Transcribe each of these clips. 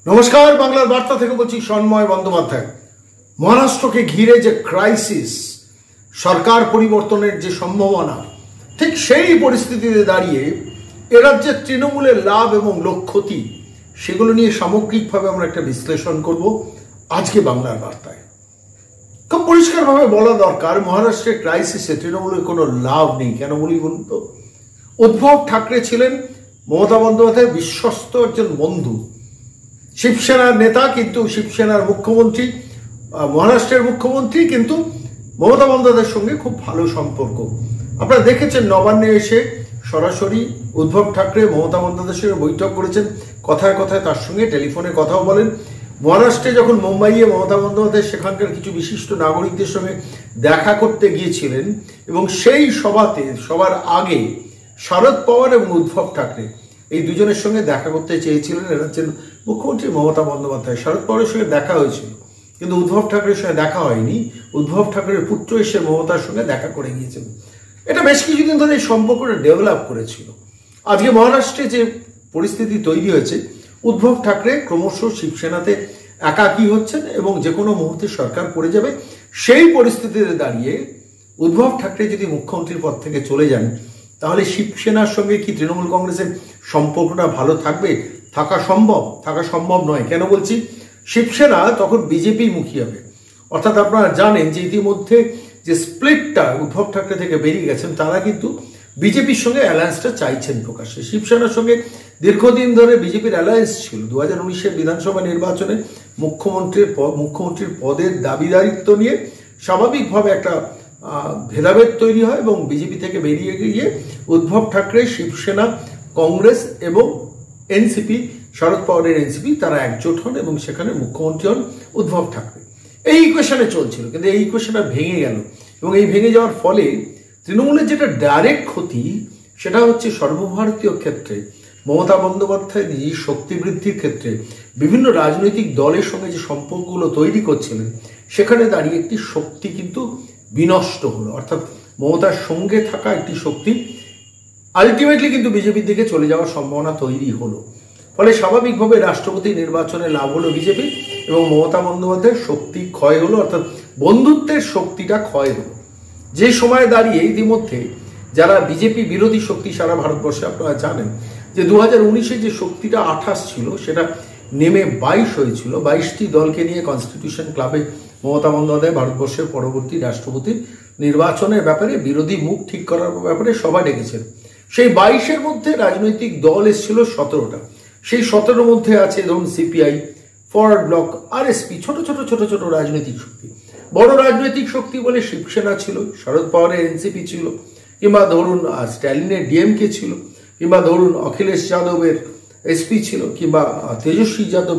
নমস্কার, বাংলার বার্তা থেকে বলছি সন্ময় বন্দ্যোপাধ্যায়। মহারাষ্ট্রকে ঘিরে যে ক্রাইসিস, সরকার পরিবর্তনের যে সম্ভাবনা, ঠিক সেই পরিস্থিতিতে দাঁড়িয়ে এ রাজ্যের তৃণমূলের লাভ এবং ক্ষতি, সেগুলো নিয়ে সামগ্রিকভাবে আমরা একটা বিশ্লেষণ করব আজকে বাংলার বার্তায়। খুব পরিষ্কারভাবে বলা দরকার, মহারাষ্ট্রের ক্রাইসিসে তৃণমূলের কোনো লাভ নেই। কেন বলি বলুন তো? উদ্ধব ঠাকরে ছিলেন মমতা বন্দ্যোপাধ্যায়ের বিশ্বস্ত একজন বন্ধু, শিবসেনার নেতা, কিন্তু শিবসেনার মুখ্যমন্ত্রী, মহারাষ্ট্রের মুখ্যমন্ত্রী, কিন্তু মমতা বন্দ্যোপাধ্যায়ের সঙ্গে খুব ভালো সম্পর্ক। আপনারা দেখেছেন নবান্নে এসে সরাসরি উদ্ধব ঠাকরে মমতা বন্দ্যোপাধ্যায়ের সঙ্গে বৈঠক করেছেন, কথায় কথায় তার সঙ্গে টেলিফোনে কথাও বলেন। মহারাষ্ট্রে যখন মুম্বাইয়ে মমতা বন্দ্যোপাধ্যায় সেখানকার কিছু বিশিষ্ট নাগরিকদের সঙ্গে দেখা করতে গিয়েছিলেন, এবং সেই সভাতে সবার আগে শরদ পাওয়ার এবং উদ্ধব ঠাকরে এই দুজনের সঙ্গে দেখা করতে চেয়েছিলেন। এরা হচ্ছেন মুখ্যমন্ত্রী মমতা বন্দ্যোপাধ্যায়। শরদ পাওয়ারের সঙ্গে দেখা হয়েছিল, কিন্তু উদ্ধব ঠাকরের সঙ্গে দেখা হয়নি। উদ্ধব ঠাকরের পুত্র এসে মমতার সঙ্গে দেখা করে গিয়েছেন। এটা বেশ কিছুদিন ধরে এই সম্পর্কটা ডেভেলপ করেছিল। আজকে মহারাষ্ট্রে যে পরিস্থিতি তৈরি হয়েছে, উদ্ধব ঠাকরে ক্রমশ শিবসেনাতে একাকী হচ্ছেন এবং যে কোনো মুহূর্তে সরকার পড়ে যাবে। সেই পরিস্থিতিতে দাঁড়িয়ে উদ্ধব ঠাকরে যদি মুখ্যমন্ত্রীর পদ থেকে চলে যান, তাহলে শিবসেনার সঙ্গে কি তৃণমূল কংগ্রেসের সম্পর্কটা ভালো থাকবে? থাকা সম্ভব নয়। কেন বলছি? শিবসেনা তখন বিজেপি মুখী হবে। অর্থাৎ আপনারা জানেন যে ইতিমধ্যে যে স্প্লিটটা উদ্ধব ঠাকরে থেকে বেরিয়ে গেছেন, তারা কিন্তু বিজেপির সঙ্গে অ্যালায়েন্সটা চাইছেন প্রকাশ্যে। শিবসেনার সঙ্গে দীর্ঘদিন ধরে বিজেপির অ্যালায়েন্স ছিল। 2019-এর বিধানসভা নির্বাচনে মুখ্যমন্ত্রীর পদের দাবিদারিত্ব নিয়ে স্বাভাবিকভাবে একটা ভেদাভেদ তৈরি হয়, এবং বিজেপি থেকে বেরিয়ে গিয়ে উদ্ধব ঠাকরে, শিবসেনা, কংগ্রেস এবং এনসিপি, শরদ পাওয়ারের এনসিপি, তারা একজোট হন এবং সেখানে মুখ্যমন্ত্রী হন উদ্ধব ঠাকরে। এই ইকুয়েশনে চলছিল, কিন্তু এই ইকুয়েশনটা ভেঙে গেল, এবং এই ভেঙে যাওয়ার ফলে তৃণমূলের যেটা ডাইরেক্ট ক্ষতি, সেটা হচ্ছে সর্বভারতীয় ক্ষেত্রে মমতা বন্দ্যোপাধ্যায় নিজের শক্তি বৃদ্ধির ক্ষেত্রে বিভিন্ন রাজনৈতিক দলের সঙ্গে যে সম্পর্কগুলো তৈরি করছিলেন, সেখানে দাঁড়িয়ে একটি শক্তি কিন্তু বিনষ্ট হলো। অর্থাৎ মমতার সঙ্গে থাকা একটি শক্তি আলটিমেটলি কিন্তু বিজেপির দিকে চলে যাওয়ার সম্ভাবনা তৈরি হলো। ফলে স্বাভাবিকভাবে রাষ্ট্রপতি নির্বাচনে লাভ হলো বিজেপি, এবং মমতা বন্দ্যোপাধ্যায়ের শক্তি ক্ষয় হলো, অর্থাৎ বন্ধুত্বের শক্তিটা ক্ষয় হলো। যে সময় দাঁড়িয়ে ইতিমধ্যে যারা বিজেপি বিরোধী শক্তি সারা ভারতবর্ষে, আপনারা জানেন যে 2019-এ যে শক্তিটা 28 ছিল, সেটা নেমে 22 হয়েছিল। 22টি দলকে নিয়ে কনস্টিটিউশন ক্লাবে মমতা বন্দ্যোপাধ্যায় ভারতবর্ষের পরবর্তী রাষ্ট্রপতির নির্বাচনের ব্যাপারে বিরোধী মুখ ঠিক করার ব্যাপারে সভা ডেকেছেন। সেই 22-এর মধ্যে রাজনৈতিক দল এসেছিল 17টা। সেই 17-র মধ্যে আছে ধরুন সিপিআই, ফরওয়ার্ড ব্লক, আরএসপি, ছোট ছোট রাজনৈতিক শক্তি। বড় রাজনৈতিক শক্তি বলে শিবসেনা ছিল, শরদ পাওয়ারের এনসিপি ছিল, কিংবা ধরুন স্ট্যালিনের ডিএমকে ছিল, কিংবা ধরুন অখিলেশ যাদবের এসপি ছিল, কিংবা তেজস্বী যাদব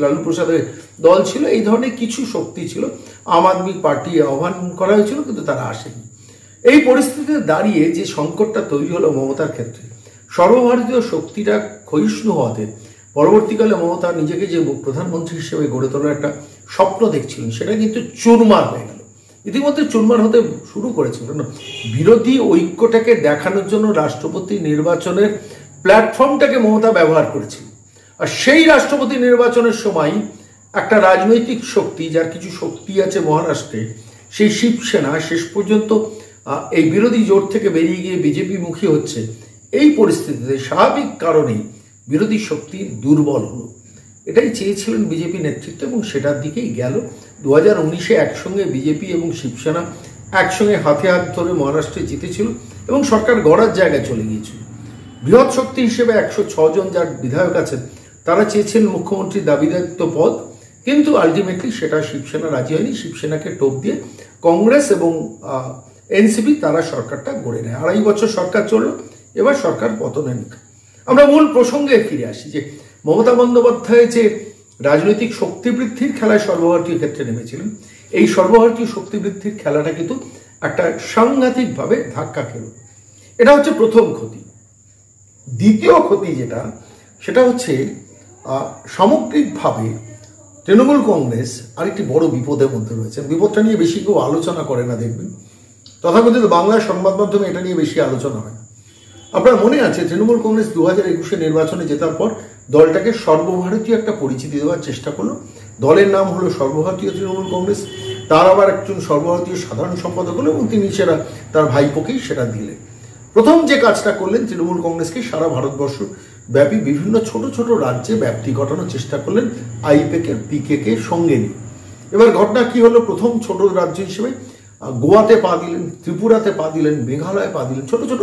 লালু প্রসাদের দল ছিল। এই ধরনের কিছু শক্তি ছিল। আম আদমি পার্টি আহ্বান করা হয়েছিল, কিন্তু তারা আসেনি। এই পরিস্থিতিতে দাঁড়িয়ে যে সংকটটা তৈরি হলো মমতার ক্ষেত্রে, সর্বভারতীয় শক্তিটা ক্ষয়িষ্ণু হওয়াতে পরবর্তীকালে মমতা নিজেকে যে প্রধানমন্ত্রী হিসেবে গড়ে তোলার একটা স্বপ্ন দেখছিলেন, সেটা কিন্তু চুরমার হয়ে গেল। ইতিমধ্যে চুরমার হতে শুরু করেছিল। বিরোধী ঐক্যটাকে দেখানোর জন্য রাষ্ট্রপতি নির্বাচনের প্ল্যাটফর্মটাকে মমতা ব্যবহার করেছিল। আর সেই রাষ্ট্রপতি নির্বাচনের সময় একটা রাজনৈতিক শক্তি, যার কিছু শক্তি আছে মহারাষ্ট্রে, সেই শিবসেনা শেষ পর্যন্ত এই বিরোধী জোট থেকে বেরিয়ে গিয়ে বিজেপি মুখী হচ্ছে। এই পরিস্থিতিতে স্বাভাবিক কারণেই বিরোধী শক্তি দুর্বল হলো। এটাই চেয়েছিলেন বিজেপি নেতৃত্ব, এবং সেটার দিকেই গেল। 2019-এ একসঙ্গে বিজেপি এবং শিবসেনা একসঙ্গে হাতে হাত ধরে মহারাষ্ট্রে জিতেছিল, এবং সরকার গড়ার জায়গায় চলে গিয়েছিল। বৃহৎ শক্তি হিসেবে 106 জন যার বিধায়ক আছেন, তারা চেয়েছিলেন মুখ্যমন্ত্রীর দাবিদারিত্ব পদ, কিন্তু আলটিমেটলি সেটা শিবসেনা রাজি হয়নি। শিবসেনাকে টোপ দিয়ে কংগ্রেস এবং এনসিপি তারা সরকারটা গড়ে নেয়। 2.5 বছর সরকার চলল, এবার সরকার পতনের মুখে। আমরা মূল প্রসঙ্গে ফিরে আসি যে মমতা বন্দ্যোপাধ্যায় যে রাজনৈতিক শক্তি বৃদ্ধির খেলায় সর্বভারতীয় ক্ষেত্রে নেমেছিলেন, এই সর্বভারতীয় শক্তি বৃদ্ধির খেলাটা কিন্তু একটা সাংঘাতিকভাবে ধাক্কা খেল। এটা হচ্ছে প্রথম ক্ষতি। দ্বিতীয় ক্ষতি যেটা, সেটা হচ্ছে সামগ্রিকভাবে তৃণমূল কংগ্রেস আরেকটি বড় বিপদের মধ্যে রয়েছে। বিপদটা নিয়ে বেশি কেউ আলোচনা করে না, দেখবেন তথাকথিত বাংলার সংবাদ মাধ্যমে এটা নিয়ে বেশি আলোচনা হয় না। আপনার মনে আছে তৃণমূল কংগ্রেস 2021-এর নির্বাচনে জেতার পর দলটাকে সর্বভারতীয় একটা পরিচিতি দেওয়ার চেষ্টা করলো। দলের নাম হলো সর্বভারতীয় তৃণমূল কংগ্রেস। তার আবার একজন সর্বভারতীয় সাধারণ সম্পাদক হলো এবং তিনি সেটা তার ভাইপোকেই সেটা দিলেন। প্রথম যে কাজটা করলেন, তৃণমূল কংগ্রেসকে সারা ভারতবর্ষ ব্যাপী বিভিন্ন ছোট ছোট রাজ্যে ব্যাপ্তি ঘটানোর চেষ্টা করলেন আইপেকে পিকেকে সঙ্গে নিয়ে। এবার ঘটনা কি হলো, প্রথম ছোট রাজ্য হিসেবে গোয়াতে পা দিলেন, ত্রিপুরাতে পা দিলেন, মেঘালয়ে পা দিলেন, ছোট ছোট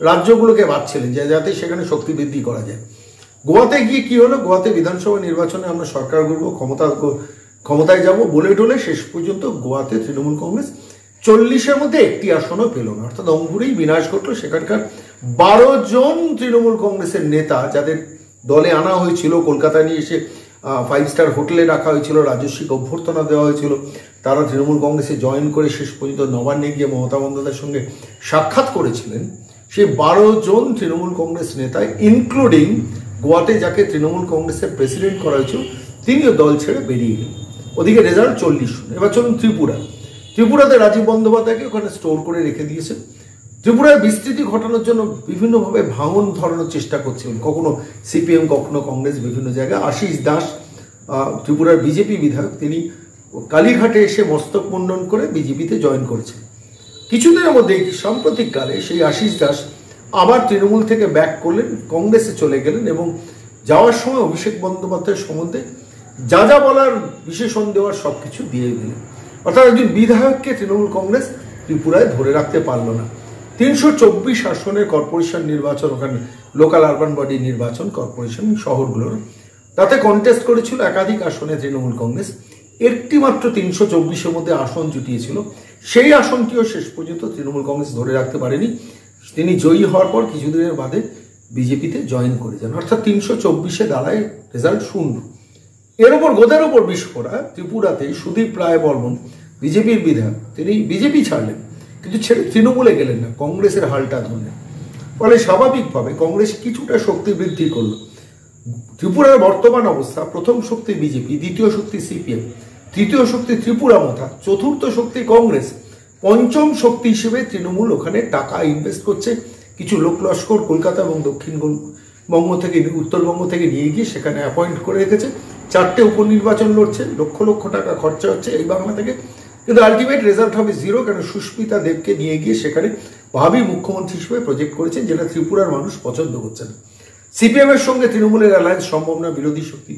রাজ্যগুলোকে বাঁচছিলেন যাতে সেখানে শক্তি বৃদ্ধি করা যায়। গোয়াতে গিয়ে কি হলো, গোয়াতে বিধানসভা নির্বাচনে আমরা সরকার গড়ব, ক্ষমতায় যাব বলে টলে শেষ পর্যন্ত গোয়াতে তৃণমূল কংগ্রেস 40-এর মধ্যে একটি আসনও পেল না, অর্থাৎ অঙ্কুরেই বিনাশ ঘটলো। সেখানকার 12 জন তৃণমূল কংগ্রেসের নেতা যাদের দলে আনা হয়েছিল, কলকাতায় নিয়ে এসে 5 স্টার হোটেলে রাখা হয়েছিল, রাজস্বিক অভ্যর্থনা দেওয়া হয়েছিল, তারা তৃণমূল কংগ্রেসে জয়েন করে শেষ পর্যন্ত নবান্নে গিয়ে মমতা বন্দ্যোপাধ্যায়ের সঙ্গে সাক্ষাৎ করেছিলেন। সেই 12 জন তৃণমূল কংগ্রেস নেতা, ইনক্লুডিং গোয়াতে যাকে তৃণমূল কংগ্রেসের প্রেসিডেন্ট করা হয়েছিল, তিনিও দল ছেড়ে বেরিয়ে গেলেন। ওদিকে রেজাল্ট 40 জন। এবার চলুন ত্রিপুরাতে রাজীব বন্দ্যোপাধ্যায়কে ওখানে স্টোর করে রেখে দিয়েছে। ত্রিপুরায় বিস্তৃতি ঘটানোর জন্য বিভিন্নভাবে ভাঙন ধরানোর চেষ্টা করছিলেন, কখনো সিপিএম, কখনো কংগ্রেস, বিভিন্ন জায়গায়। আশিস দাস, ত্রিপুরার বিজেপি বিধায়ক, তিনি কালীঘাটে এসে মস্তক মুন্ডন করে বিজেপিতে জয়েন করেছেন। কিছুদিনের মধ্যে সাম্প্রতিককালে সেই আশিস দাস আবার তৃণমূল থেকে ব্যাক করলেন, কংগ্রেসে চলে গেলেন এবং যাওয়ার সময় অভিষেক বন্দ্যোপাধ্যায়ের সম্বন্ধে যা যা বলার বিশেষণ দেওয়ার সব কিছু দিয়ে দিলেন। অর্থাৎ একজন বিধায়ককে তৃণমূল কংগ্রেস ত্রিপুরায় ধরে রাখতে পারল না। 324 আসনের কর্পোরেশন নির্বাচন, ওখানে লোকাল আরবান বডি নির্বাচন, কর্পোরেশন শহরগুলোর, তাতে কন্টেস্ট করেছিল একাধিক আসনে তৃণমূল কংগ্রেস। একটি মাত্র 324-এর মধ্যে আসন জুটিয়েছিল, সেই আসনটিও শেষ পর্যন্ত তৃণমূল কংগ্রেস ধরে রাখতে পারেনি। তিনি জয়ী হওয়ার পর কিছুদিনের বাদে বিজেপিতে জয়েন করে যান, অর্থাৎ 324-এ দাঁড়ায় রেজাল্ট 0। এর ওপর গোদের ওপর বিস্ফোরা, ত্রিপুরাতে সুদীপ রায় বর্মন, বিজেপির বিধায়ক, তিনি বিজেপি ছাড়লেন, কিন্তু ছেড়ে তৃণমূলে গেলেন না, কংগ্রেসের হালটা ধরলেন। ফলে স্বাভাবিকভাবে কংগ্রেস কিছুটা শক্তি বৃদ্ধি করল। ত্রিপুরার বর্তমান অবস্থা, প্রথম শক্তি বিজেপি, দ্বিতীয় শক্তি সিপিএম, তৃতীয় শক্তি ত্রিপুরা মথা, চতুর্থ শক্তি কংগ্রেস, পঞ্চম শক্তি হিসেবে তৃণমূল ওখানে টাকা ইনভেস্ট করছে। কিছু লোক লস্কর কলকাতা এবং দক্ষিণবঙ্গ থেকে, উত্তরবঙ্গ থেকে নিয়ে গিয়ে সেখানে অ্যাপয়েন্ট করে রেখেছে। 4টে উপনির্বাচন লড়ছে, লক্ষ লক্ষ টাকা খরচা হচ্ছে এই বাংলা থেকে, কিন্তু আলটিমেট রেজাল্ট হবে 0। কেন, সুস্মিতা দেবকে নিয়ে গিয়ে সেখানে ভাবি মুখ্যমন্ত্রী হিসেবে প্রজেক্ট করেছেন, যেটা ত্রিপুরার মানুষ পছন্দ করছে না। সিপিএম এর সঙ্গে তৃণমূলের অ্যালায়েন্স সম্ভব না, বিরোধী শক্তি।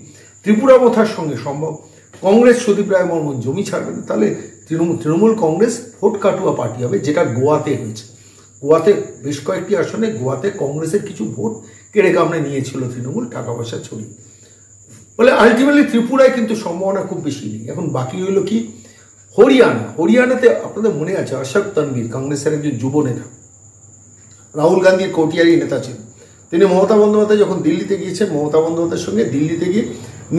ত্রিপুরা মথার সঙ্গে সম্ভব। কংগ্রেস সুদীপ রায় বর্মন জমি ছাড়বে না, তাহলে তৃণমূল কংগ্রেস ভোট কাটুয়া পার্টি হবে, যেটা গোয়াতে হয়েছে। গোয়াতে বেশ কয়েকটি আসনে গোয়াতে কংগ্রেসের কিছু ভোট কেড়ে কামড়ে নিয়েছিল তৃণমূল, টাকা পয়সা ছড়িয়ে। বলে আলটিমেটলি ত্রিপুরায় কিন্তু সম্ভাবনা খুব বেশি নেই। এখন বাকি হইল কি, হরিয়ানাতে আপনাদের মনে আছে অশোক তানভীর, কংগ্রেসের একজন যুব নেতা, রাহুল গান্ধীর কোটিয়ারি নেতা ছিলেন। তিনি মমতা বন্দ্যোপাধ্যায় যখন দিল্লিতে গিয়েছেন, মমতা বন্দ্যোপাধ্যায়ের সঙ্গে দিল্লিতে গিয়ে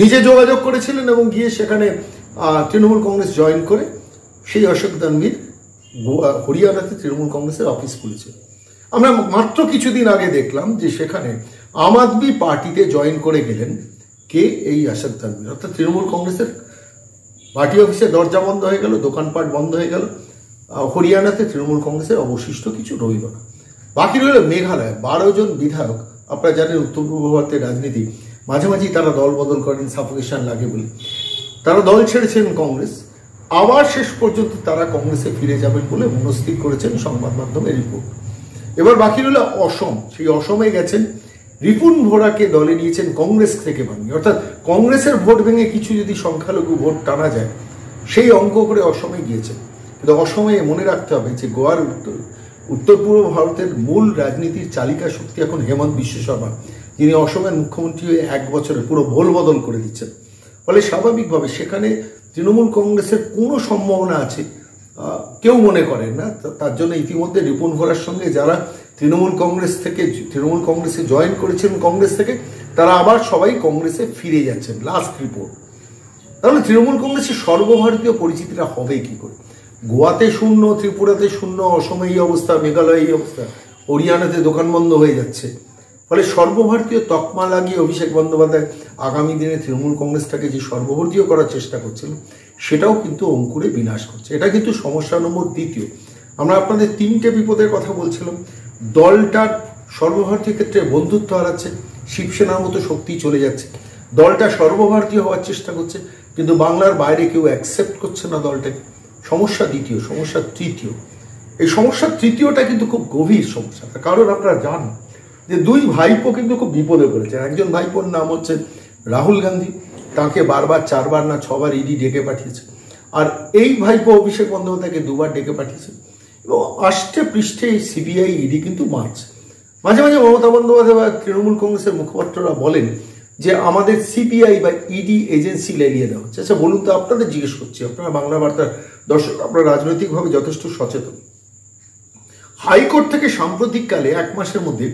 নিজে যোগাযোগ করেছিলেন এবং গিয়ে সেখানে তৃণমূল কংগ্রেস জয়েন করে সেই অশোক তানভীর হরিয়ানাতে তৃণমূল কংগ্রেসের অফিস খুলেছে। আমরা মাত্র কিছুদিন আগে দেখলাম যে সেখানে আম আদমি পার্টিতে জয়েন করে গেলেন কে, এই অশোক তানভীর। অর্থাৎ তৃণমূল কংগ্রেসের পার্টি অফিসে দরজা বন্ধ হয়ে গেল, দোকানপাট বন্ধ হয়ে গেল। হরিয়ানাতে তৃণমূল কংগ্রেসের অবশিষ্ট কিছু রইল না। বাকি রইল মেঘালয়। 12 জন বিধায়ক, আপনারা জানেন উত্তর পূর্ব ভারতের রাজনীতি, মাঝে মাঝেই তারা দল বদল করেন, সাফোকেশন লাগে বলে তারা দল ছেড়েছেন কংগ্রেস, আবার শেষ পর্যন্ত তারা কংগ্রেসে ফিরে যাবেন বলে মনস্থির করেছেন সংবাদ মাধ্যমে রিপোর্ট। এবার বাকি রইল অসম। সেই অসমে গেছেন রিপুন ভোরাকে দলে নিয়েছেন কংগ্রেস থেকে ভাঙিয়ে, অর্থাৎ কংগ্রেসের ভোট ভেঙে কিছু যদি সংখ্যালঘু ভোট টানা যায় সেই অঙ্ক করে অসমে গিয়েছেন। কিন্তু অসমে মনে রাখতে হবে যে গোয়ার উত্তর পূর্ব ভারতের মূল রাজনীতির চালিকা শক্তি এখন হেমন্ত বিশ্ব শর্মা, যিনি অসমের মুখ্যমন্ত্রী হয়ে 1 বছরে পুরো ভোল বদল করে দিচ্ছেন। ফলে স্বাভাবিকভাবে সেখানে তৃণমূল কংগ্রেসের কোনো সম্ভাবনা আছে কেউ মনে করেন না। তার জন্য ইতিমধ্যে রিপুন ভোরার সঙ্গে যারা তৃণমূল কংগ্রেসে জয়েন করেছিলেন কংগ্রেস থেকে, তারা আবার সবাই কংগ্রেসে ফিরে যাচ্ছেন, লাস্ট রিপোর্ট। তাহলে তৃণমূল কংগ্রেসের সর্বভারতীয় পরিচিতিটা হবে কি করে? গোয়াতে 0, ত্রিপুরাতে 0, অসমে এই অবস্থা, মেঘালয়ে এই অবস্থা, হরিয়ানাতে দোকান বন্ধ হয়ে যাচ্ছে। ফলে সর্বভারতীয় তকমা লাগিয়ে অভিষেক বন্দ্যোপাধ্যায় আগামী দিনে তৃণমূল কংগ্রেসটাকে যে সর্বভারতীয় করার চেষ্টা করছিল, সেটাও কিন্তু অঙ্কুরে বিনাশ করছে। এটা কিন্তু সমস্যা নম্বর 2। আমরা আপনাদের 3টে বিপদের কথা বলছিলাম। দলটার সর্বভারতীয় ক্ষেত্রে বন্ধুত্ব হারাচ্ছে, শিবসেনার মতো শক্তি চলে যাচ্ছে। দলটা সর্বভারতীয় হওয়ার চেষ্টা করছে, কিন্তু বাংলার বাইরে কেউ অ্যাকসেপ্ট করছে না দলটাকে। সমস্যা দ্বিতীয়, সমস্যা তৃতীয়। এই সমস্যা তৃতীয়টা কিন্তু খুব গভীর সমস্যা, কারণ আপনারা জানেন যে দুই ভাইপো কিন্তু খুব বিপদে পড়েছে। একজন ভাইপোর নাম হচ্ছে রাহুল গান্ধী, তাকে বারবার 4 বার না 6 বার ইডি ডেকে পাঠিয়েছে। আর এই ভাইপো অভিষেক বন্দ্যোপাধ্যায়কে 2 বার ডেকে পাঠিয়েছে। এবং আষ্টে পৃষ্ঠে এই সিবিআই ইডি কিন্তু মারছে। মাঝে মাঝে মমতা বন্দ্যোপাধ্যায় বা তৃণমূল কংগ্রেসের মুখপাত্ররা বলেন যে আমাদের সিবিআই বা ইডি এজেন্সি লেলিয়ে দেওয়া হচ্ছে। আচ্ছা বলুন তো, আপনাদের জিজ্ঞেস করছি, আপনারা বাংলা বার্তার দর্শক, আপনারা রাজনৈতিকভাবে যথেষ্ট সচেতন। হাইকোর্ট থেকে সাম্প্রতিককালে 1 মাসের মধ্যে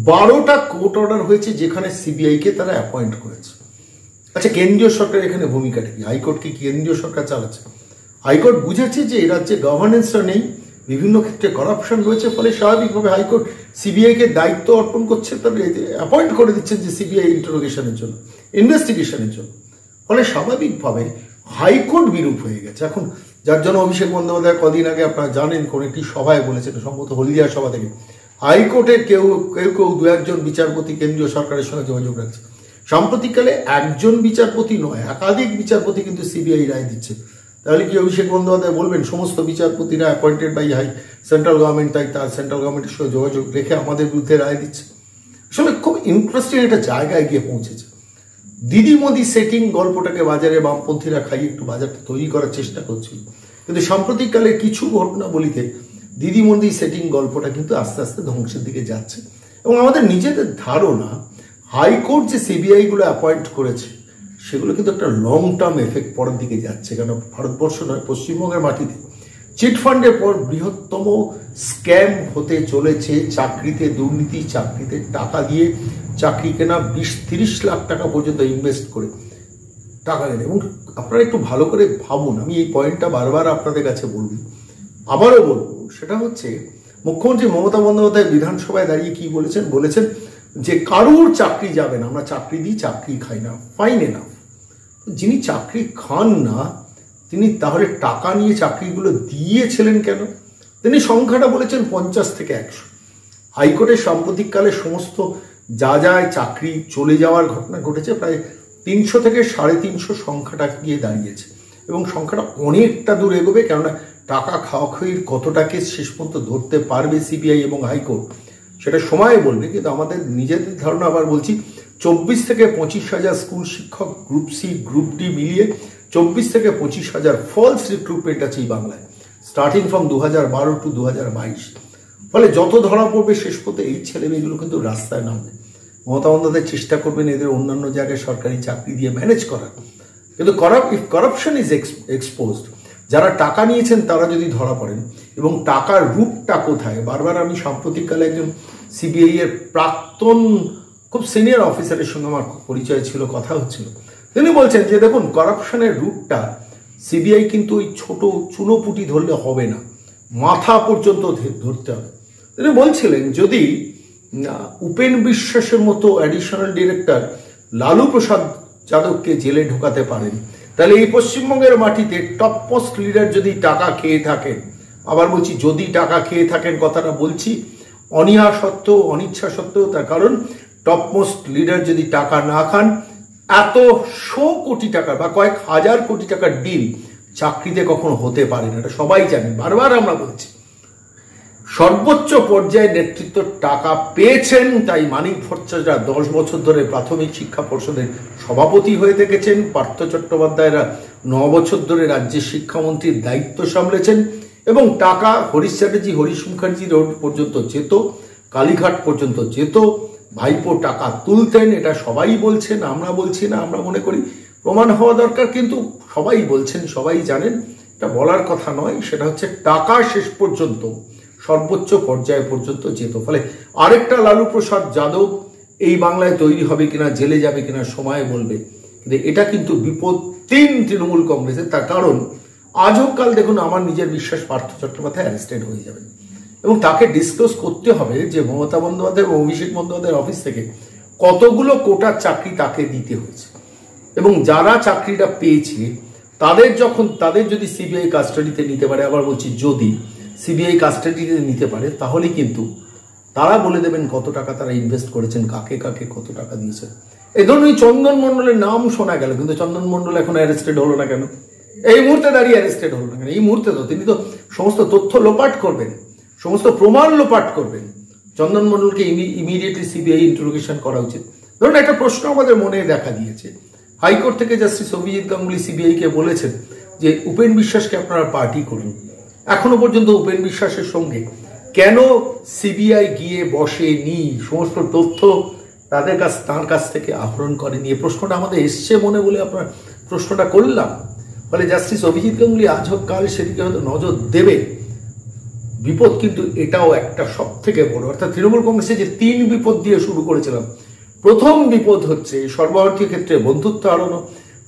12টা কোর্ট অর্ডার হয়েছে যেখানে সিবিআইকে তারা অ্যাপয়েন্ট করেছে। আচ্ছা কেন্দ্রীয় সরকার এখানে ভূমিকাটা কি? হাইকোর্ট কি কেন্দ্রীয় সরকার চালাচ্ছে? হাইকোর্ট বুঝেছে যে এ রাজ্যে গভর্নেন্সটা নেই, বিভিন্ন ক্ষেত্রে করাপশন রয়েছে, ফলে স্বাভাবিকভাবে হাইকোর্ট সিবিআইকে দায়িত্ব অর্পণ করছে, তবে অ্যাপয়েন্ট করে দিচ্ছেন যে সিবিআই ইন্টারোগেশনের জন্য, ইনভেস্টিগেশনের জন্য। ফলে স্বাভাবিকভাবে হাইকোর্ট বিরূপ হয়ে গেছে। এখন যার জন্য অভিষেক বন্দ্যোপাধ্যায় কদিন আগে আপনারা জানেন কোন একটি সভায় বলেছেন, সম্ভবত হলদিয়া সভা থেকে, হাইকোর্টের কেউ 2-1 জন বিচারপতি কেন্দ্রীয় সরকারের সঙ্গে যোগাযোগ রাখছে। সাম্প্রতিককালে একজন বিচারপতি নয়, একাধিক বিচারপতি কিন্তু সিবিআই রায় দিচ্ছে। তাহলে কি অভিষেক বন্দ্যোপাধ্যায় বলবেন সমস্ত বিচারপতিরা অ্যাপয়েন্টেড বাই সেন্ট্রাল গভর্নমেন্ট, তাই তার সেন্ট্রাল গভর্নমেন্টের সঙ্গে যোগাযোগ রেখে আমাদের বিরুদ্ধে রায় দিচ্ছে? আসলে খুব ইন্টারেস্টিং একটা জায়গায় গিয়ে পৌঁছেছে। দিদি মোদি সেটিং গল্পটাকে বাজারে বামপন্থীরা খাইয়ে একটু বাজারটা তৈরি করার চেষ্টা করছিল, কিন্তু সাম্প্রতিককালে কিছু ঘটনাবলিতে দিদি মোদি সেটিং গল্পটা কিন্তু আস্তে আস্তে ধ্বংসের দিকে যাচ্ছে। এবং আমাদের নিজেদের ধারণা হাইকোর্ট যে সিবিআইগুলো অ্যাপয়েন্ট করেছে সেগুলো কিন্তু একটা লং টার্ম এফেক্ট পরের দিকে যাচ্ছে। কারণ ভারতবর্ষ নয়, পশ্চিমবঙ্গের মাটিতে চিটফান্ডের পর বৃহত্তম স্ক্যাম হতে চলেছে চাকরিতে দুর্নীতি, চাকরিতে টাকা দিয়ে চাকরি কেনা, 20-30 লাখ টাকা পর্যন্ত ইনভেস্ট করে টাকা নেন। এবং আপনারা একটু ভালো করে ভাবুন, আমি এই পয়েন্টটা বারবার আপনাদের কাছে বলবো, আবারও বলবো, সেটা হচ্ছে মুখ্যমন্ত্রী মমতা বন্দ্যোপাধ্যায় বিধানসভায় দাঁড়িয়ে কি বলেছেন যে কারুর চাকরি যাবে না, আমরা চাকরি দিই, চাকরি খাই না, ফাইন এনাফ। যিনি চাকরি খান না তিনি তাহলে টাকা নিয়ে চাকরিগুলো দিয়েছিলেন কেন? তিনি সংখ্যাটা বলেছেন 50 থেকে 100। হাইকোর্টের সাম্প্রতিককালে সমস্ত যা চাকরি চলে যাওয়ার ঘটনা ঘটেছে, প্রায় 300 থেকে 350 সংখ্যাটা গিয়ে দাঁড়িয়েছে। এবং সংখ্যাটা অনেকটা দূর এগোবে, কেননা টাকা খাওয়াখাওয়ির কতটাকে শেষ পর্যন্ত ধরতে পারবে সিবিআই এবং হাইকোর্ট সেটা সময় বলবে। কিন্তু আমাদের নিজেদের ধারণা, আবার বলছি, 24 থেকে 25 হাজার স্কুল শিক্ষক গ্রুপ সি গ্রুপ ডি মিলিয়ে 24 থেকে 25 হাজার ফলস রিক্রুটমেন্ট আছে এই বাংলায়, স্টার্টিং ফ্রম 2012 টু 2022। ফলে যত ধরা পড়বে শেষ পথে এই ছেলেমেয়েগুলো কিন্তু রাস্তায় নামবে। মমতা বন্দ্যোপাধ্যায় চেষ্টা করবেন এদের অন্যান্য জায়গায় সরকারি চাকরি দিয়ে ম্যানেজ করার, কিন্তু করাপশন ইজ এক্সপোজড, যারা টাকা নিয়েছেন তারা যদি ধরা পড়েন, এবং টাকার রূপটা কোথায়, বারবার আমি সাম্প্রতিককালে একজন সিবিআই এর প্রাক্তন খুব সিনিয়র অফিসারের সঙ্গে আমার পরিচয় ছিল, কথা হচ্ছিল, তিনি বলছেন যে দেখুন করাপশনের রূপটা সিবিআই কিন্তু ওই ছোট চুনোপুটি ধরলে হবে না, মাথা পর্যন্ত ধরতে হবে। তিনি বলছিলেন যদি উপেন বিশ্বাসের মতো অ্যাডিশনাল ডিরেক্টর লালু প্রসাদ যাদবকে জেলে ঢোকাতে পারেন, তাহলে এই পশ্চিমবঙ্গের মাটিতে টপ মোস্ট লিডার যদি টাকা খেয়ে থাকেন, আবার বলছি যদি টাকা খেয়ে থাকেন, কথাটা বলছি অনীহা সত্ত্বেও অনিচ্ছা সত্ত্বেও, তার কারণ টপ মোস্ট লিডার যদি টাকা না খান, এত 100 কোটি টাকা বা কয়েক হাজার কোটি টাকার ডিল চাকরিতে কখনো হতে পারে না, এটা সবাই জানেন। বারবার আমরা বলছি সর্বোচ্চ পর্যায়ে নেতৃত্ব টাকা পেয়েছেন, তাই মানিক ভট্টাচার্য 10 বছর ধরে প্রাথমিক শিক্ষা পর্ষদের সভাপতি হয়ে থেকেছেন, পার্থ চট্টোপাধ্যায়রা 9 বছর ধরে রাজ্যের শিক্ষামন্ত্রীর দায়িত্ব সামলেছেন, এবং টাকা হরিশ চ্যাটার্জি হরিশ মুখার্জি রোড পর্যন্ত যেত, কালীঘাট পর্যন্ত যেত, ভাইপো টাকা তুলতেন, এটা সবাই বলছেন, আমরা বলছি না, আমরা মনে করি প্রমাণ হওয়া দরকার, কিন্তু সবাই বলছেন, সবাই জানেন, এটা বলার কথা নয়, সেটা হচ্ছে টাকা শেষ পর্যন্ত সর্বোচ্চ পর্যায় পর্যন্ত যেত। ফলে আরেকটা লালু প্রসাদ যাদব এই বাংলায় তৈরি হবে কিনা, জেলে যাবে কিনা সময় বলবে, কিন্তু এটা কিন্তু বিপদ 3 তৃণমূল কংগ্রেসের। তার কারণ আজও কাল দেখুন আমার নিজের বিশ্বাস পার্থ চট্টোপাধ্যায় অ্যারেস্টেড হয়ে যাবেন, এবং তাকে ডিসক্লোজ করতে হবে যে মমতা বন্দ্যোপাধ্যায় এবং অভিষেক বন্দ্যোপাধ্যায়ের অফিস থেকে কতগুলো কোটার চাকরি তাকে দিতে হয়েছে, এবং যারা চাকরিটা পেয়েছে তাদের যদি সিবিআই কাস্টাডিতে নিতে পারে, আবার বলছি যদি সিবিআই কাস্টাডিতে নিতে পারে, তাহলে কিন্তু তারা বলে দেবেন কত টাকা তারা ইনভেস্ট করেছেন, কাকে কাকে কত টাকা দিয়েছেন। এই ধরুন এই চন্দন মণ্ডলের নাম শোনা গেল, কিন্তু চন্দন মণ্ডল এখন অ্যারেস্টেড হলো না কেন? এই মুহূর্তে দাঁড়িয়ে অ্যারেস্টেড হলো না কেন? এই মুহূর্তে তো তিনি তো সমস্ত তথ্য লোপাট করবেন, সমস্ত প্রমাণ লোপাট করবেন। চন্দন মণ্ডলকে ইমিডিয়েটলি সিবিআই ইন্টারোগেশন করা উচিত। ধরুন একটা প্রশ্ন আমাদের মনে দেখা দিয়েছে, হাইকোর্ট থেকে জাস্টিস অভিজিৎ গাঙ্গুলি সিবিআইকে বলেছেন যে উপেন বিশ্বাসকে আপনারা পার্টি করুন। এখনো পর্যন্ত উপেন বিশ্বাসের সঙ্গে কেন সিবিআই গিয়ে বসেনি, সমস্ত তথ্য তার কাছ থেকে আহরণ করেনি? এই প্রশ্নটা আমাদের এসছে মনে বলে আপনার প্রশ্নটা করলাম। ফলে জাস্টিস অভিজিৎ গাঙ্গুলি আজ হোক কাল সেদিকে হয়তো নজর দেবে। বিপদ কিন্তু এটাও একটা সব থেকে বড়, অর্থাৎ তৃণমূল কংগ্রেসে যে 3 বিপদ দিয়ে শুরু করেছিলাম, প্রথম বিপদ হচ্ছে সর্বভারতীয় ক্ষেত্রে বন্ধুত্ব হারানো,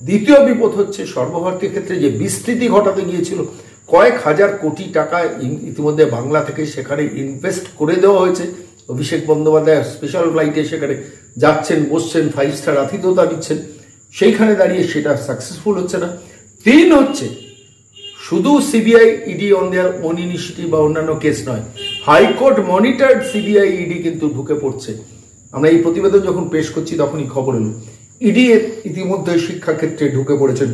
দ্বিতীয় বিপদ হচ্ছে সর্বভারতীয় ক্ষেত্রে যে বিস্তৃতি ঘটাতে গিয়েছিল, কয়েক হাজার কোটি টাকা ইতিমধ্যে বাংলা থেকে সেখানে ইনভেস্ট করে দেওয়া হয়েছে। অভিষেক বন্দ্যোপাধ্যায় স্পেশাল ফ্লাইটে সেখানে যাচ্ছেন, বসছেন, 5 স্টার আতিথ্যতা দিচ্ছেন, সেইখানে দাঁড়িয়ে সেটা সাকসেসফুল হচ্ছে না। 3 হচ্ছে শুধু CBI ED on their own initiative বা অন্যান্য কেস নয়, হাইকোর্ট মনিটর্ড সিবিআই ইডি কিন্তু ঢুকে পড়ছে। আমরা এই প্রতিবেদন যখন পেশ করছি তখনই খবর এলো ইডি ইতিমধ্যে শিক্ষাক্ষেত্রে ঢুকে পড়েছেন।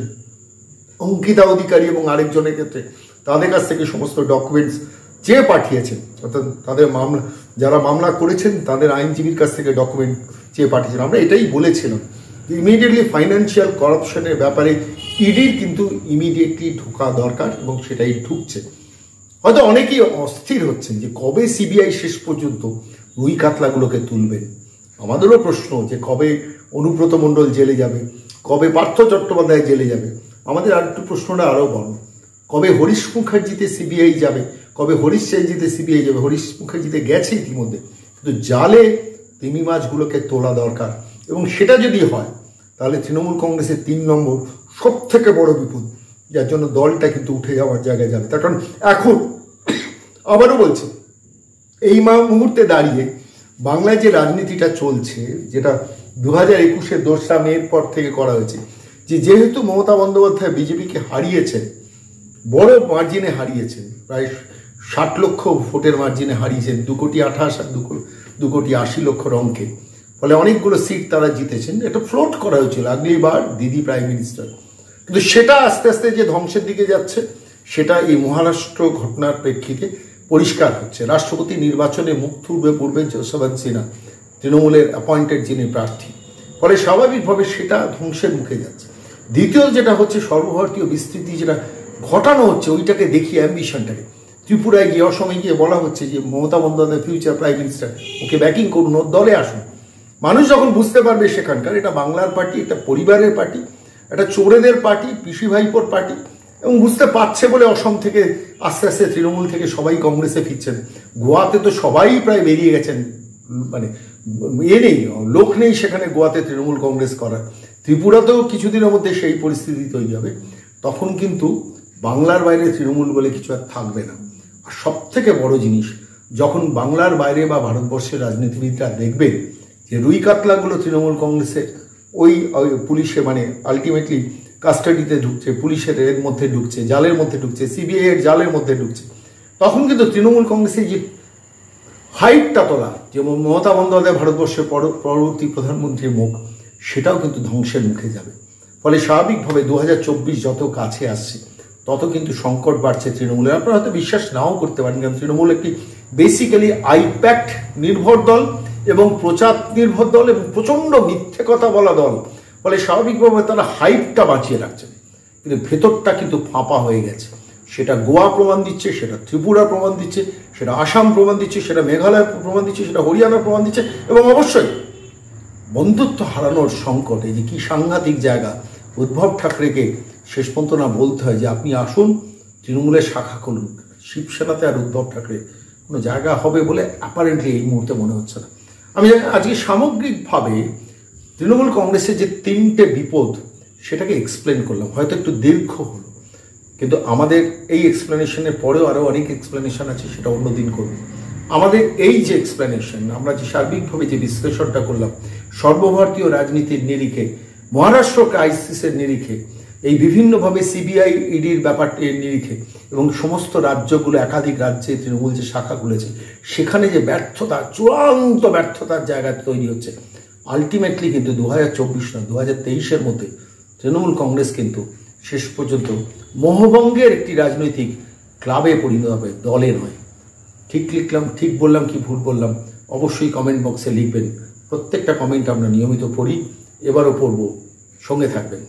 অঙ্কিতা অধিকারী এবং আরেকজনের ক্ষেত্রে তাদের কাছ থেকে সমস্ত ডকুমেন্টস চেয়ে পাঠিয়েছেন, অর্থাৎ তাদের মামলা যারা মামলা করেছেন তাদের আইনজীবীর কাছ থেকে ডকুমেন্ট চেয়ে পাঠিয়েছেন। আমরা এটাই বলেছিলাম ইমিডিয়েটলি ফাইন্যান্সিয়াল করাপশনের ব্যাপারে ইডির কিন্তু ইমিডিয়েটলি ঢোকা দরকার, এবং সেটাই ঢুকছে। হয়তো অনেকেই অস্থির হচ্ছেন যে কবে সিবিআই শেষ পর্যন্ত রুই কাতলাগুলোকে তুলবেন। আমাদেরও প্রশ্ন যে কবে অনুব্রত মণ্ডল জেলে যাবে, কবে পার্থ চট্টোপাধ্যায় জেলে যাবে। আমাদের আর একটু প্রশ্নটা আরও বড়, কবে হরিশ মুখার্জিতে সিবিআই যাবে, কবে হরিশ সেনজিতে সিবিআই যাবে। হরিশ মুখার্জিতে গেছে ইতিমধ্যে, কিন্তু জালে তিমি মাছগুলোকে তোলা দরকার, এবং সেটা যদি হয় তাহলে তৃণমূল কংগ্রেসের 3 নম্বর সব থেকে বড় বিপদ, যার জন্য দলটা কিন্তু উঠে যাওয়ার জায়গায় যাবে। তার কারণ এখন আবারও বলছি, এই মুহূর্তে দাঁড়িয়ে বাংলায় যে রাজনীতিটা চলছে, যেটা 2021-এর 2রা মের পর থেকে করা হয়েছে, যেহেতু মমতা বন্দ্যোপাধ্যায় বিজেপিকে হারিয়েছেন, বড় মার্জিনে হারিয়েছেন, প্রায় 60 লক্ষ ভোটের মার্জিনে হারিয়েছেন, 2,28,00,000 আর 2,80,00,000 অঙ্কে। ফলে অনেকগুলো সিট তারা জিতেছেন। এটা ফ্লোট করা হয়েছিল আগলিবার দিদি প্রাইম মিনিস্টার, কিন্তু সেটা আস্তে আস্তে যে ধ্বংসের দিকে যাচ্ছে সেটা এই মহারাষ্ট্র ঘটনার প্রেক্ষিতে পরিষ্কার হচ্ছে। রাষ্ট্রপতি নির্বাচনে মুখ থুবড়ে পড়বেন যশবন্ত সিনহা, তৃণমূলের অ্যাপয়েন্টেড যিনি প্রার্থী। ফলে স্বাভাবিকভাবে সেটা ধ্বংসের মুখে যাচ্ছে। দ্বিতীয় যেটা হচ্ছে সর্বভারতীয় বিস্তৃতি যেটা ঘটানো হচ্ছে, ওইটাকে দেখি অ্যাম্বিশনটাকে। ত্রিপুরায় গিয়ে, অসমে গিয়ে বলা হচ্ছে যে Mamata Bandyopadhyay future prime minister, ওকে ব্যাকিং করুন, ওর দলে আসুন। মানুষ যখন বুঝতে পারবে সেখানকার এটা বাংলার পার্টি, এটা পরিবারের পার্টি, এটা চোরেদের পার্টি, পিসি ভাইপোর পার্টি, এবং বুঝতে পারছে বলে অসম থেকে আস্তে আস্তে তৃণমূল থেকে সবাই কংগ্রেসে ফিরছেন। গোয়াতে তো সবাই প্রায় বেরিয়ে গেছেন, মানে নেই, লোক নেই সেখানে গোয়াতে তৃণমূল কংগ্রেস করার। ত্রিপুরাতেও কিছুদিনের মধ্যে সেই পরিস্থিতি তৈরি হবে। তখন কিন্তু বাংলার বাইরে তৃণমূল বলে কিছু আর থাকবে না। আর সব থেকে বড় জিনিস, যখন বাংলার বাইরে বা ভারতবর্ষের রাজনীতিবিদরা দেখবে যে রুই কাতলাগুলো তৃণমূল কংগ্রেসের ওই পুলিশে, মানে আলটিমেটলি কাস্টাডিতে ঢুকছে, পুলিশের এর মধ্যে ঢুকছে, জালের মধ্যে ঢুকছে, সিবিআই এর জালের মধ্যে ঢুকছে, তখন কিন্তু তৃণমূল কংগ্রেসের যে হাইটটা তোলা, যেমন মমতা বন্দ্যোপাধ্যায় ভারতবর্ষের পরবর্তী প্রধানমন্ত্রীর মুখ, সেটাও কিন্তু ধ্বংসের মুখে যাবে। ফলে স্বাভাবিকভাবে 2024 যত কাছে আসছে তত কিন্তু সংকট বাড়ছে তৃণমূলের। আপনারা হয়তো বিশ্বাস নাও করতে পারেন, কারণ তৃণমূল একটি বেসিক্যালি আইপ্যাক্ট নির্ভর দল এবং প্রচার নির্ভর দল এবং প্রচণ্ড মিথ্যে কথা বলা দল। ফলে স্বাভাবিকভাবে তারা হাইটটা বাঁচিয়ে রাখছে, কিন্তু ভেতরটা কিন্তু ফাঁপা হয়ে গেছে। সেটা গোয়া প্রমাণ দিচ্ছে, সেটা ত্রিপুরা প্রমাণ দিচ্ছে, সেটা আসাম প্রমাণ দিচ্ছে, সেটা মেঘালয় প্রমাণ দিচ্ছে, সেটা হরিয়ানা প্রমাণ দিচ্ছে, এবং অবশ্যই বন্ধুত্ব হারানোর সংকট, এই যে কি সাংঘাতিক জায়গা। উদ্ধব ঠাকরেকে শেষ পর্যন্ত না বলতে হয় যে আপনি আসুন তৃণমূলের শাখা খুলুন। শিবসেনাতে আর উদ্ধব ঠাকরে কোনো জায়গা হবে বলে অ্যাপারেন্টলি এই মুহূর্তে মনে হচ্ছে না। আমি আজকে সামগ্রিকভাবে তৃণমূল কংগ্রেসের যে 3টে বিপদ সেটাকে এক্সপ্লেন করলাম, হয়তো একটু দীর্ঘ হলো, কিন্তু আমাদের এই এক্সপ্লেনেশনের পরেও আরও অনেক এক্সপ্লেনেশন আছে, সেটা অন্যদিন করব। আমাদের এই যে এক্সপ্লেনেশন, আমরা যে সার্বিকভাবে যে বিশ্লেষণটা করলাম সর্বভারতীয় রাজনীতির নিরিখে, মহারাষ্ট্র ক্রাইসিসের নিরিখে, এই বিভিন্নভাবে সিবিআই ইডির ব্যাপারটির নিরিখে এবং সমস্ত রাজ্যগুলো, একাধিক রাজ্যে তৃণমূল যে শাখা খুলেছে, সেখানে যে ব্যর্থতা, চূড়ান্ত ব্যর্থতার জায়গা তৈরি হচ্ছে, আলটিমেটলি কিন্তু 2024 না 2023-এর মধ্যে তৃণমূল কংগ্রেস কিন্তু শেষ পর্যন্ত মোহভঙ্গের একটি রাজনৈতিক ক্লাবে পরিণত হবে, দলে নয়। ঠিক লিখলাম, ঠিক বললাম কি ভুল বললাম, অবশ্যই কমেন্ট বক্সে লিখবেন। প্রত্যেকটা কমেন্ট আমরা নিয়মিত পড়ি, এবারও পড়ব, সঙ্গে থাকবেন।